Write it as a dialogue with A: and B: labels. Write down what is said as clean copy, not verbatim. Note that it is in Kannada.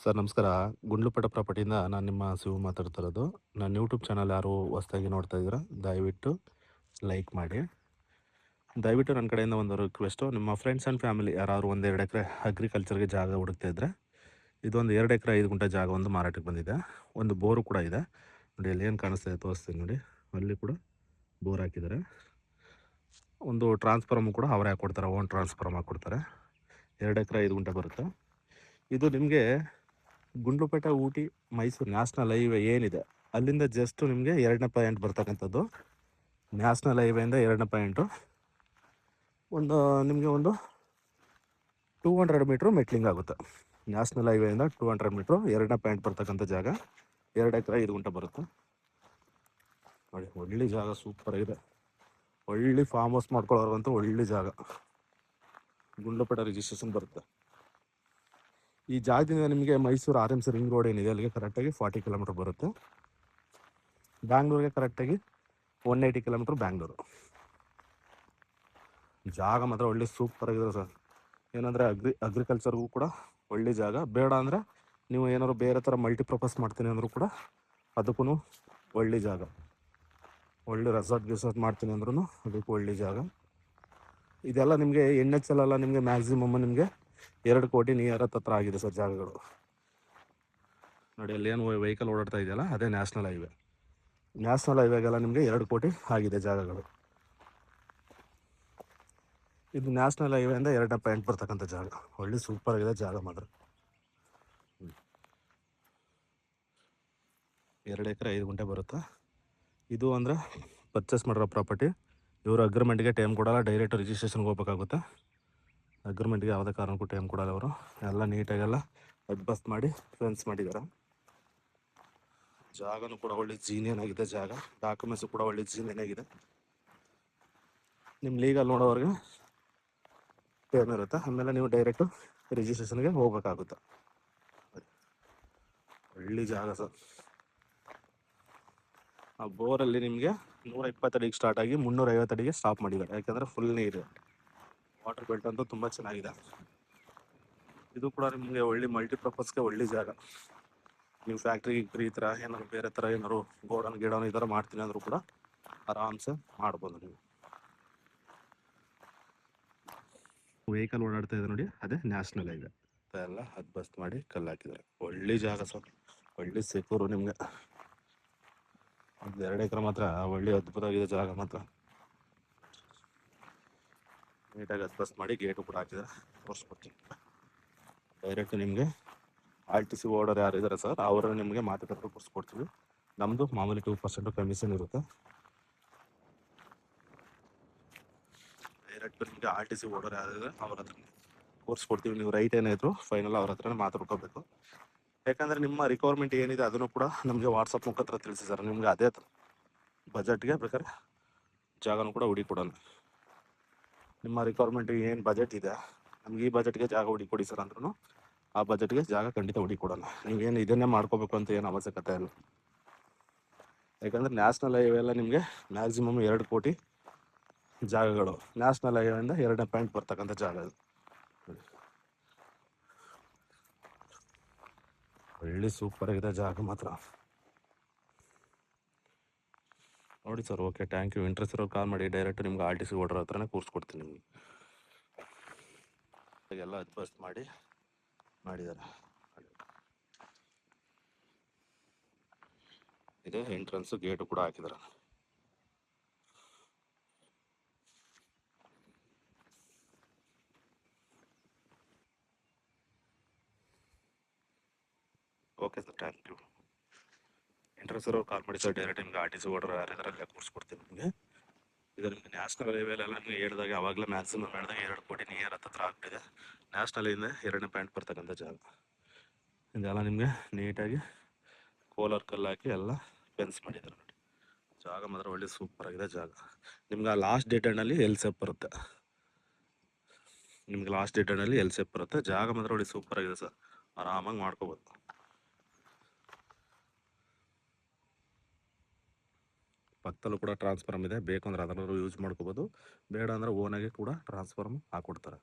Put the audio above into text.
A: ಸರ್ ನಮಸ್ಕಾರ. ಗುಂಡ್ಲುಪೇಟೆ ಪ್ರಾಪರ್ಟಿಯಿಂದ ನಾನು ನಿಮ್ಮ ಶಿವು ಮಾತಾಡ್ತಾ ಇರೋದು. ನನ್ನ ಯೂಟ್ಯೂಬ್ ಚಾನಲ್ ಯಾರು ಹೊಸ್ದಾಗಿ ನೋಡ್ತಾ ಇದ್ದೀರಾ ದಯವಿಟ್ಟು ಲೈಕ್ ಮಾಡಿ. ದಯವಿಟ್ಟು ನನ್ನ ಕಡೆಯಿಂದ ಒಂದು ರಿಕ್ವೆಸ್ಟು, ನಿಮ್ಮ ಫ್ರೆಂಡ್ಸ್ ಆ್ಯಂಡ್ ಫ್ಯಾಮಿಲಿ ಯಾರಾದ್ರು 1-2 ಎಕರೆ ಅಗ್ರಿಕಲ್ಚರ್ಗೆ ಜಾಗ ಹುಡುಕ್ತಾ ಇದ್ದರೆ, ಇದೊಂದು 2 ಎಕರೆ 5 ಗುಂಟೆ ಜಾಗ ಒಂದು ಮಾರಾಟಕ್ಕೆ ಬಂದಿದೆ. ಒಂದು ಬೋರು ಕೂಡ ಇದೆ ನೋಡಿ, ಅಲ್ಲಿ ಏನು ಕಾಣಿಸ್ತಾ ಇದೆ ತೋರಿಸ್ತೀನಿ ನೋಡಿ. ಅಲ್ಲಿ ಕೂಡ ಬೋರ್ ಹಾಕಿದ್ದಾರೆ. ಒಂದು ಟ್ರಾನ್ಸ್ಫಾರ್ಮು ಕೂಡ ಅವರೇ ಹಾಕ್ಕೊಡ್ತಾರೆ, ಓನ್ ಟ್ರಾನ್ಸ್ಫಾರ್ಮ್ ಹಾಕ್ಕೊಡ್ತಾರೆ. 2 ಎಕರೆ 5 ಗುಂಟೆ ಬರುತ್ತೆ. ಇದು ನಿಮಗೆ ಗುಂಡ್ಲುಪೇಟೆ, ಊಟಿ, ಮೈಸೂರು ನ್ಯಾಷನಲ್ ಹೈವೇ ಏನಿದೆ ಅಲ್ಲಿಂದ ಜಸ್ಟ್ ನಿಮಗೆ 2ನೇ ಪಾಯಿಂಟ್ ಬರ್ತಕ್ಕಂಥದ್ದು. ನ್ಯಾಷನಲ್ ಹೈವೇಯಿಂದ 2ನೇ ಪಾಯಿಂಟು ಒಂದು ನಿಮಗೆ ಒಂದು 200 ಮೀಟ್ರು ಮೆಟ್ಲಿಂಗ್ ಆಗುತ್ತೆ. ನ್ಯಾಷನಲ್ ಹೈವೇಯಿಂದ 200 ಮೀಟ್ರು 2ನೇ ಪಾಯಿಂಟ್ ಬರ್ತಕ್ಕಂಥ ಜಾಗ. 2 ಎಕರೆ 5 ಗುಂಟೆ ಬರುತ್ತೆ ನೋಡಿ. ಒಳ್ಳೆ ಜಾಗ, ಸೂಪರ್ ಆಗಿದೆ. ಒಳ್ಳೆ ಫಾರ್ಮ್ ಹೌಸ್ ಮಾಡ್ಕೊಳ್ಳೋರಂತೂ ಒಳ್ಳೆ ಜಾಗ. ಗುಂಡ್ಲುಪೇಟೆ ರಿಜಿಸ್ಟ್ರೇಷನ್ ಬರುತ್ತೆ. ಈ ಜಾಗದಿಂದ ನಿಮಗೆ ಮೈಸೂರು RMC ರಿಂಗ್ ರೋಡ್ ಏನಿದೆ ಅಲ್ಲಿಗೆ ಕರೆಕ್ಟಾಗಿ 40 ಕಿಲೋಮೀಟ್ರ್ ಬರುತ್ತೆ. ಬ್ಯಾಂಗ್ಳೂರಿಗೆ ಕರೆಕ್ಟಾಗಿ 180 ಕಿಲೋಮೀಟ್ರ್ ಬ್ಯಾಂಗ್ಳೂರು. ಜಾಗ ಮಾತ್ರ ಒಳ್ಳೆ ಸೂಪರ್ ಆಗಿದೆ ಸರ್. ಏನಂದರೆ ಅಗ್ರಿಕಲ್ಚರ್ಗೂ ಕೂಡ ಒಳ್ಳೆ ಜಾಗ. ಬೇಡ ಅಂದರೆ ನೀವು ಏನಾದ್ರು ಬೇರೆ ಥರ ಮಲ್ಟಿಪರ್ಪಸ್ ಮಾಡ್ತೀನಿ ಅಂದರೂ ಕೂಡ ಅದಕ್ಕೂ ಒಳ್ಳೆ ಜಾಗ. ಒಳ್ಳೆ ರೆಸಾರ್ಟ್ ಮಾಡ್ತೀನಿ ಅಂದ್ರೂ ಅದಕ್ಕೂ ಒಳ್ಳೆ ಜಾಗ. ಇದೆಲ್ಲ ನಿಮಗೆ NHL ಎಲ್ಲ ನಿಮಗೆ ಮ್ಯಾಕ್ಸಿಮಮ್ ನಿಮಗೆ 2 ಕೋಟಿ ನಿಯರ್ ಹತ್ರ ಆಗಿದೆ ಸರ್ ಜಾಗಗಳು ನೋಡಿ. ಅಲ್ಲಿ ಏನು ವೆಹಿಕಲ್ ಓಡಾಡ್ತಾ ಇದೆಯಲ್ಲ ಅದೇ ನ್ಯಾಷನಲ್ ಹೈವೇ. ನ್ಯಾಷನಲ್ ಹೈವೇಗೆಲ್ಲ ನಿಮಗೆ 2 ಕೋಟಿ ಆಗಿದೆ ಜಾಗಗಳು. ಇದು ನ್ಯಾಷನಲ್ ಹೈವೇಯಿಂದ 2ನೇ ಪಾಯಿಂಟ್ ಬರ್ತಕ್ಕಂಥ ಜಾಗ. ಒಳ್ಳೆ ಸೂಪರ್ ಆಗಿದೆ ಜಾಗ ಮಾತ್ರ. 2 ಎಕರೆ 5 ಗುಂಟೆ ಬರುತ್ತೆ. ಇದು ಅಂದರೆ ಪರ್ಚೇಸ್ ಮಾಡಿರೋ ಪ್ರಾಪರ್ಟಿ. ಇವರು ಅಗ್ರಿಮೆಂಟ್ಗೆ ಟೈಮ್ ಕೊಡಲ್ಲ, ಡೈರೆಕ್ಟ್ ರಿಜಿಸ್ಟ್ರೇಷನ್ಗೆ ಹೋಗ್ಬೇಕಾಗುತ್ತೆ. ಅಗ್ರಿಮೆಂಟ್ಗೆ ಯಾವುದೇ ಕಾರಣಕ್ಕೂ ಟೈಮ್ ಕೊಡಲ್ಲ ಅವರು. ಎಲ್ಲ ನೀಟಾಗೆಲ್ಲ ಅಡ್ಬಸ್ಟ್ ಮಾಡಿ ಫೆನ್ಸ್ ಮಾಡಿದ್ದಾರೆ. ಜಾಗನೂ ಕೂಡ ಒಳ್ಳೆ ಜೀನಿಯನ್ ಆಗಿದೆ ಜಾಗ. ಡಾಕ್ಯುಮೆಂಟ್ಸು ಕೂಡ ಒಳ್ಳೆ ಜೀನಿಯನ್ ಆಗಿದೆ. ನಿಮ್ಮ ಲೀಗಲ್ ನೋಡೋವ್ರಿಗೆ ಟೈಮ್ ಇರುತ್ತೆ. ಆಮೇಲೆ ನೀವು ಡೈರೆಕ್ಟು ರಿಜಿಸ್ಟ್ರೇಷನ್ಗೆ ಹೋಗ್ಬೇಕಾಗುತ್ತೆ. ಒಳ್ಳೆ ಜಾಗ ಸರ್. ಆ ಬೋರಲ್ಲಿ ನಿಮಗೆ 120 ಅಡಿಗೆ ಸ್ಟಾರ್ಟ್ ಆಗಿ 350 ಅಡಿಗೆ ಸ್ಟಾಪ್ ಮಾಡಿದ್ದಾರೆ. ಯಾಕೆಂದರೆ ಫುಲ್ ನೀರು, ವಾಟರ್ ಬೆಲ್ಟ್ ಅಂತೂ ತುಂಬ ಚೆನ್ನಾಗಿದೆ. ಇದು ಕೂಡ ನಿಮಗೆ ಒಳ್ಳೆ ಮಲ್ಟಿಪರ್ಪಸ್ಗೆ ಒಳ್ಳೆ ಜಾಗ. ನೀವು ಫ್ಯಾಕ್ಟ್ರಿ ಈ ಥರ ಏನಾದ್ರು ಬೇರೆ ಥರ ಏನಾದ್ರು ಗೋಡನ್ ಗಿಡನ್ ಈ ಥರ ಮಾಡ್ತೀನಿ ಅಂದರೂ ಕೂಡ ಆರಾಮ್ಸೆ ಮಾಡ್ಬೋದು ನೀವು. ವೆಹಿಕಲ್ ಓಡಾಡ್ತಾ ಇದೆ ನೋಡಿ, ಅದೇ ನ್ಯಾಷನಲ್ ಹೈವೇ. ಎಲ್ಲ ಅಡ್ಬಸ್ಟ್ ಮಾಡಿ ಕಲ್ಲು ಹಾಕಿದ್ದಾರೆ. ಒಳ್ಳೆ ಜಾಗ ಸರ್, ಒಳ್ಳೆ ಸೆಕ್ಯೂರು ನಿಮಗೆ. ಒಂದು 2 ಎಕರೆ ಮಾತ್ರ ಒಳ್ಳೆ ಅದ್ಭುತವಾಗಿದೆ ಜಾಗ ಮಾತ್ರ. ನೀಟಾಗಿ ಅಡ್ಬಸ್ಟ್ ಮಾಡಿ ಗೇಟು ಕೂಡ ಹಾಕಿದ್ದಾರೆ, ತೋರಿಸ್ಕೊಡ್ತೀನಿ. ಡೈರೆಕ್ಟ್ ನಿಮಗೆ RTC ಓಡರ್ ಯಾರು ಇದ್ದಾರೆ ಸರ್ ಅವರು ನಿಮಗೆ ಮಾತುಕತೆ ಕೊಡಿಸ್ಕೊಡ್ತೀವಿ. ನಮ್ಮದು ಮಾಮೂಲಿ 2% ಕಮಿಷನ್ ಇರುತ್ತೆ. ಡೈರೆಕ್ಟ್ ನಿಮಗೆ RTC ಓಡರ್ ಯಾರಿದ್ದಾರೆ ಅವ್ರ ಹತ್ರ ಕೊಡಿಸ್ಕೊಡ್ತೀವಿ. ನೀವು ರೈಟ್ ಏನಾಯಿತು ಫೈನಲ್ ಅವ್ರ ಹತ್ರ ಮಾತಾಡ್ಕೋಬೇಕು. ಯಾಕಂದರೆ ನಿಮ್ಮ ರಿಕ್ವೈರ್ಮೆಂಟ್ ಏನಿದೆ ಅದನ್ನು ಕೂಡ ನಮಗೆ ವಾಟ್ಸಪ್ ಮುಖಾಂತರ ತಿಳಿಸಿ ಸರ್. ನಿಮಗೆ ಅದೇ ಬಜೆಟ್ಗೆ ಬೇಕಾದ್ರೆ ಜಾಗನೂ ಕೂಡ ಹುಡುಕೊಡೋಣ. ನಿಮ್ಮ ರಿಕ್ವೈರ್ಮೆಂಟ್ ಏನು ಬಜೆಟ್ ಇದೆ, ನಮ್ಗೆ ಈ ಬಜೆಟ್ಗೆ ಜಾಗ ಹುಡುಕೊಡಿ ಸರ್ ಅಂದ್ರೂ ಆ ಬಜೆಟ್ಗೆ ಜಾಗ ಖಂಡಿತ ಹುಡುಕೊಡೋಣ. ನೀವೇನು ಇದನ್ನೇ ಮಾಡ್ಕೋಬೇಕು ಅಂತ ಏನು ಅವಶ್ಯಕತೆ ಇಲ್ಲ. ಯಾಕಂದರೆ ನ್ಯಾಷನಲ್ ಹೈವೇ ಎಲ್ಲ ನಿಮಗೆ ಮ್ಯಾಕ್ಸಿಮಮ್ 2 ಕೋಟಿ ಜಾಗಗಳು. ನ್ಯಾಷನಲ್ ಹೈವೇಯಿಂದ 2ನೇ ಪಾಯಿಂಟ್ ಬರ್ತಕ್ಕಂಥ ಜಾಗ ಇದು. ಒಳ್ಳೆ ಸೂಪರ್ ಆಗಿದೆ ಜಾಗ ಮಾತ್ರ ನೋಡಿ sir. Okay, thank you. Interest ಇರೋ ಕಾಲ್ ಮಾಡಿ. ಡೈರೆಕ್ಟ್ ನಿಮ್ಗೆ RTC ಓಡರ್ ಹತ್ರನೇ ಕೂರಿಸ್ಕೊಡ್ತೀನಿ ನಿಮಗೆ. ಎಲ್ಲ ಅಡ್ಬಸ್ಟ್ ಮಾಡಿದ್ದಾರೆ. ಇದೆ ಎಂಟ್ರೆನ್ಸು, ಗೇಟು ಕೂಡ ಹಾಕಿದ್ದಾರೆ. Okay sir, thank you. Interest ಇರೋ ಕಾಲ್ ಮಾಡಿ ಸರ್. ಡೈರೆಕ್ಟ್ ನಿಮ್ಗೆ RTC ಓಡರ್ ಯಾರಿದ್ದಾರೆ ಅಲ್ಲೇ ಕೂರಿಸ್ಕೊಡ್ತೀನಿ ನಿಮಗೆ. ಇದು ನಿಮಗೆ ನ್ಯಾಷನಲ್ ಹೈವೇಲೆಲ್ಲ ನಿಮಗೆ ಹೇಳಿದಾಗ ಆವಾಗಲೇ ಮ್ಯಾಕ್ಸಿಮಮ್ ಹೇಳಿದಾಗ 2 ಕೋಟಿ ನಿಯರ್ ಹತ್ರ ಆಗ್ತಿದೆ. ನ್ಯಾಷನಲ್ ಇಂದ 2ನೇ ಪಾಯಿಂಟ್ ಬರ್ತಕ್ಕಂಥ ಜಾಗ. ಇದೆಲ್ಲ ನಿಮಗೆ ನೀಟಾಗಿ ಕೋಲಾರ್ ಕಲ್ಲು ಹಾಕಿ ಎಲ್ಲ ಫೆನ್ಸ್ ಮಾಡಿದ್ದಾರೆ ನೋಡಿ. ಜಾಗ ಮಾತ್ರ ಒಳ್ಳೆ ಸೂಪರ್ ಆಗಿದೆ ಜಾಗ. ನಿಮ್ಗೆ ಆ ಲಾಸ್ಟ್ ಡೇಟಲ್ಲಿ ಎಲ್ ಸೇಪ್ ಬರುತ್ತೆ. ಜಾಗ ಮಾತ್ರ ಒಳ್ಳೆ ಸೂಪರ್ ಆಗಿದೆ ಸರ್. ಆರಾಮಾಗಿ ಮಾಡ್ಕೋಬೋದು. ಪಕ್ಕದಲ್ಲೂ ಕೂಡ ಟ್ರಾನ್ಸ್ಫಾರ್ಮ್ ಇದೆ. ಬೇಕು ಅಂದ್ರೆ ಅದನ್ನು ಯೂಸ್ ಮಾಡ್ಕೋಬೋದು. ಬೇಡ ಅಂದರೆ ಓನಾಗಿ ಕೂಡ ಟ್ರಾನ್ಸ್ಫಾರ್ಮ್ ಹಾಕ್ಕೊಡ್ತಾರೆ.